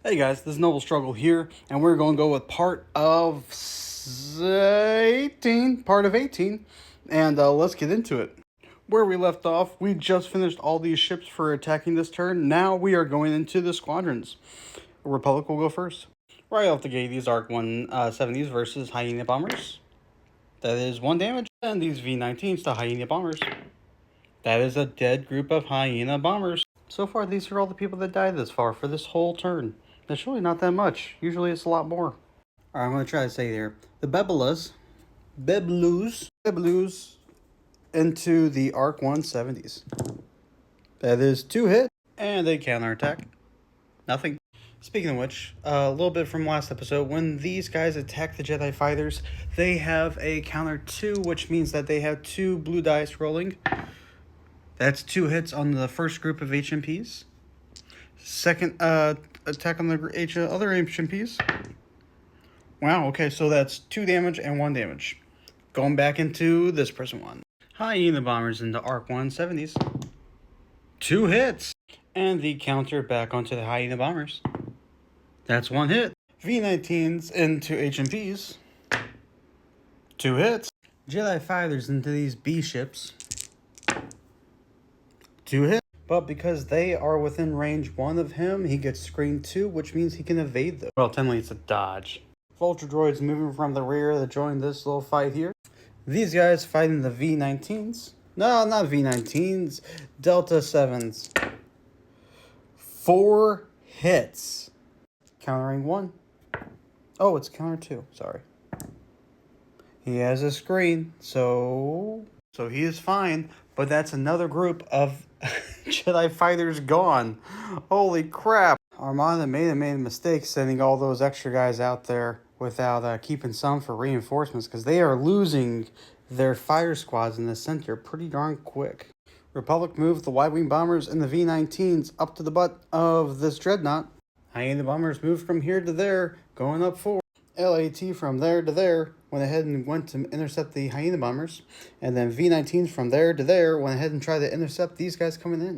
Hey guys, this is Noble Struggle here, and we're going to go with part of 18, and let's get into it. Where we left off, we just finished all these ships for attacking this turn. Now we are going into the squadrons. Republic will go first. Right off the gate, these ARC 170s versus Hyena Bombers. That is 1 damage, and these V19s to Hyena Bombers. That is a dead group of Hyena Bombers. So far, these are all the people that died this far for this whole turn. That's really not that much. Usually it's a lot more. Alright, I'm going to try to say here. The Bebelus into the ARC 170s. That is 2 hits, and they counterattack. Nothing. Speaking of which, a little bit from last episode, when these guys attack the Jedi Fighters, they have a counter 2, which means that they have 2 blue dice rolling. That's 2 hits on the first group of HMPs. Second attack on the other HMPs. Wow, okay, so that's 2 damage and 1 damage. Going back into this person one. Hyena Bombers into ARC 170s. 2 hits. And the counter back onto the Hyena Bombers. That's 1 hit. V19s into HMPs. 2 hits. Jedi Fighters into these B ships. 2 hits. But because they are within range 1 of him, he gets screen 2, which means he can evade them. Well, technically it's a dodge. Vulture droids moving from the rear to join this little fight here. These guys fighting the V19s. No, not V19s. Delta 7s. 4 hits. Countering 1. Oh, it's counter 2. Sorry. He has a screen, so he is fine. But that's another group of Jedi Fighters gone. Holy crap. Armada made a mistake sending all those extra guys out there without keeping some for reinforcements, because they are losing their fire squads in the center pretty darn quick. Republic moved the Y-Wing bombers and the V-19s up to the butt of this dreadnought. Hyena bombers moved from here to there, going up forward. LAT from there to there went ahead and went to intercept the Hyena bombers, and then V-19s from there to there went ahead and tried to intercept these guys coming in.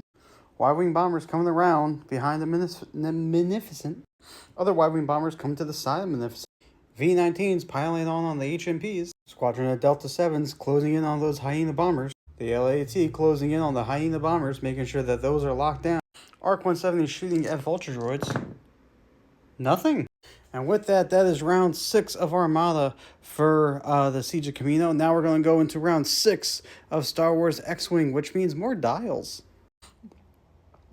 Y-Wing bombers coming around behind the Magnificent. Other Y-Wing bombers coming to the side of Magnificent. V-19s piling on the HMPs. Squadron of Delta 7s closing in on those Hyena bombers. The LAT closing in on the Hyena bombers, making sure that those are locked down. ARC 170 shooting at Vulture droids. Nothing. And with that, that is round 6 of Armada for the Siege of Kamino. Now we're going to go into round 6 of Star Wars Xwing, which means more dials.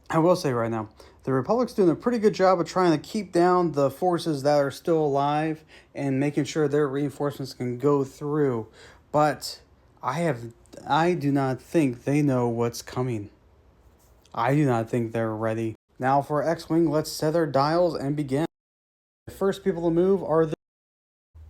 I will say right now, the Republic's doing a pretty good job of trying to keep down the forces that are still alive and making sure their reinforcements can go through. But I do not think they know what's coming. I do not think they're ready. Now for Xwing, let's set our dials and begin. The first people to move are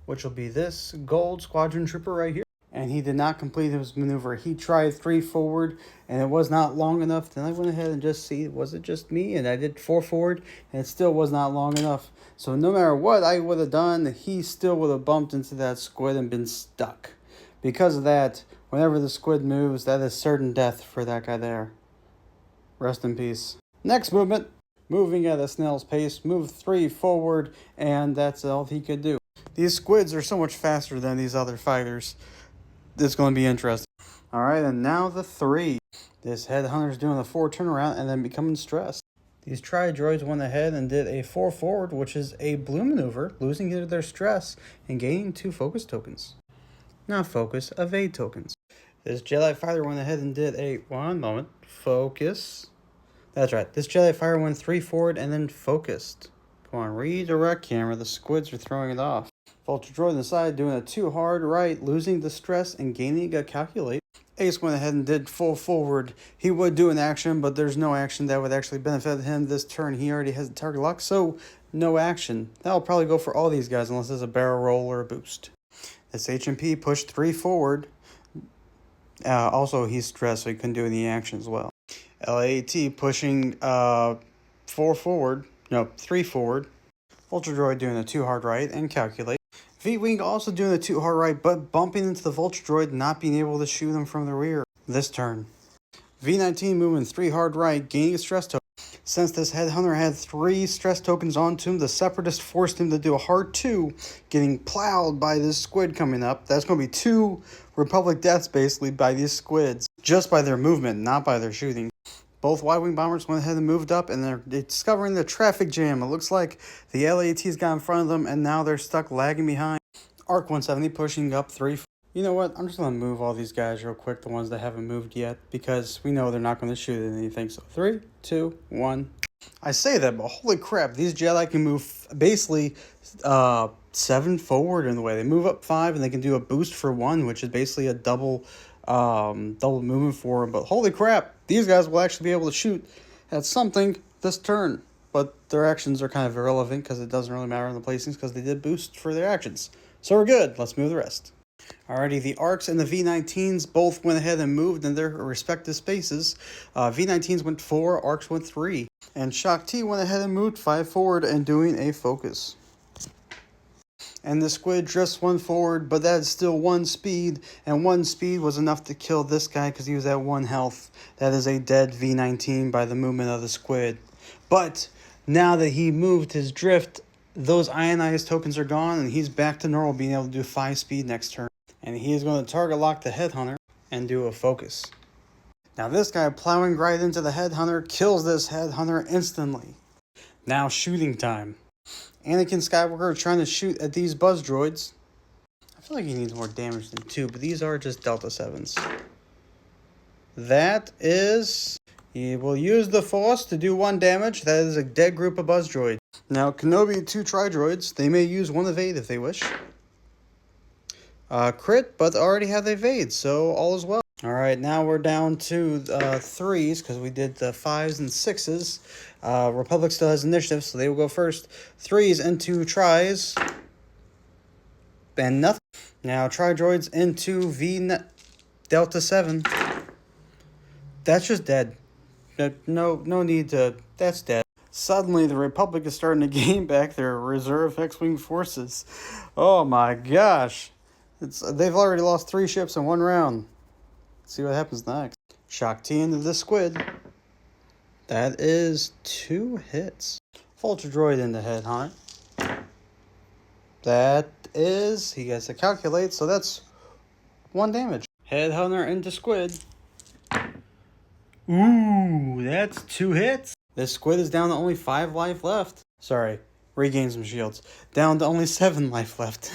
which will be this gold squadron trooper right here. And he did not complete his maneuver. He tried 3 forward, and it was not long enough. Then I went ahead and just see, was it just me? And I did 4 forward, and it still was not long enough. So no matter what I would have done, he still would have bumped into that squid and been stuck. Because of that, whenever the squid moves, that is certain death for that guy there. Rest in peace. Next movement. Moving at a snail's pace, move 3 forward, and that's all he could do. These squids are so much faster than these other fighters. It's going to be interesting. Alright, and now the 3. This headhunter's doing a 4 turnaround and then becoming stressed. These tri-droids went ahead and did a 4 forward, which is a blue maneuver, losing their stress and gaining 2 focus tokens. Not focus, evade tokens. This Jedi fighter went ahead and did a, focus. That's right, this Jedi fighter went 3 forward and then focused. Come on, redirect camera, the squids are throwing it off. Vulture droid on the side doing a 2 hard right, losing the stress and gaining a calculate. Ace went ahead and did full forward. He would do an action, but there's no action that would actually benefit him this turn. He already has the target lock, so no action. That'll probably go for all these guys unless there's a barrel roll or a boost. This HMP pushed 3 forward. Also, he's stressed, so he couldn't do any action as well. LAT pushing 3 forward. Vulture droid doing a 2 hard right and calculate. V-Wing also doing a 2 hard right, but bumping into the Vulture droid, not being able to shoot him from the rear this turn. V-19 moving 3 hard right, gaining a stress token. Since this headhunter had 3 stress tokens onto him, the Separatist forced him to do a hard 2, getting plowed by this squid coming up. That's going to be 2 Republic deaths basically by these squids, just by their movement, not by their shooting. Both Y-Wing bombers went ahead and moved up, and they're discovering the traffic jam. It looks like the LATs got in front of them, and now they're stuck lagging behind. Arc 170 pushing up 3. You know what? I'm just going to move all these guys real quick, the ones that haven't moved yet, because we know they're not going to shoot at anything. So 3, 2, 1. I say that, but holy crap, these Jedi can move basically 7 forward in the way. They move up 5, and they can do a boost for 1, which is basically a double movement for them. But holy crap, these guys will actually be able to shoot at something this turn. But their actions are kind of irrelevant because it doesn't really matter in the placings because they did boost for their actions. So we're good. Let's move the rest. Alrighty, the Arcs and the V-19s both went ahead and moved in their respective spaces. V-19s went 4, Arcs went 3. And Shaak Ti went ahead and moved 5 forward and doing a focus. And the squid just went forward, but that's still 1 speed, and 1 speed was enough to kill this guy because he was at 1 health. That is a dead V-19 by the movement of the squid. But now that he moved his drift, those ionized tokens are gone, and he's back to normal, being able to do 5 speed next turn. And he is going to target lock the headhunter and do a focus. Now this guy plowing right into the headhunter kills this headhunter instantly. Now shooting time. Anakin Skywalker trying to shoot at these buzz droids. I feel like he needs more damage than 2, but these are just Delta 7s. That is... He will use the Force to do 1 damage. That is a dead group of buzz droids. Now Kenobi and 2 tri-droids. They may use 1 evade if they wish. Crit, but already have the evade, so all is well. Alright, now we're down to 3s, because we did the 5s and 6s. Republic still has initiative, so they will go first. 3s into tries. And nothing. Now, tri-droids into Delta 7. That's just dead. No need to... That's dead. Suddenly, the Republic is starting to gain back their reserve X-Wing forces. Oh my gosh. They've already lost 3 ships in 1 round. Let's see what happens next. Shaak Ti into the squid. That is 2 hits. Vulture droid into headhunter. That is... He gets to calculate, so that's 1 damage. Headhunter into squid. Ooh, that's 2 hits. This squid is down to only 5 life left. Sorry, regain some shields. Down to only 7 life left.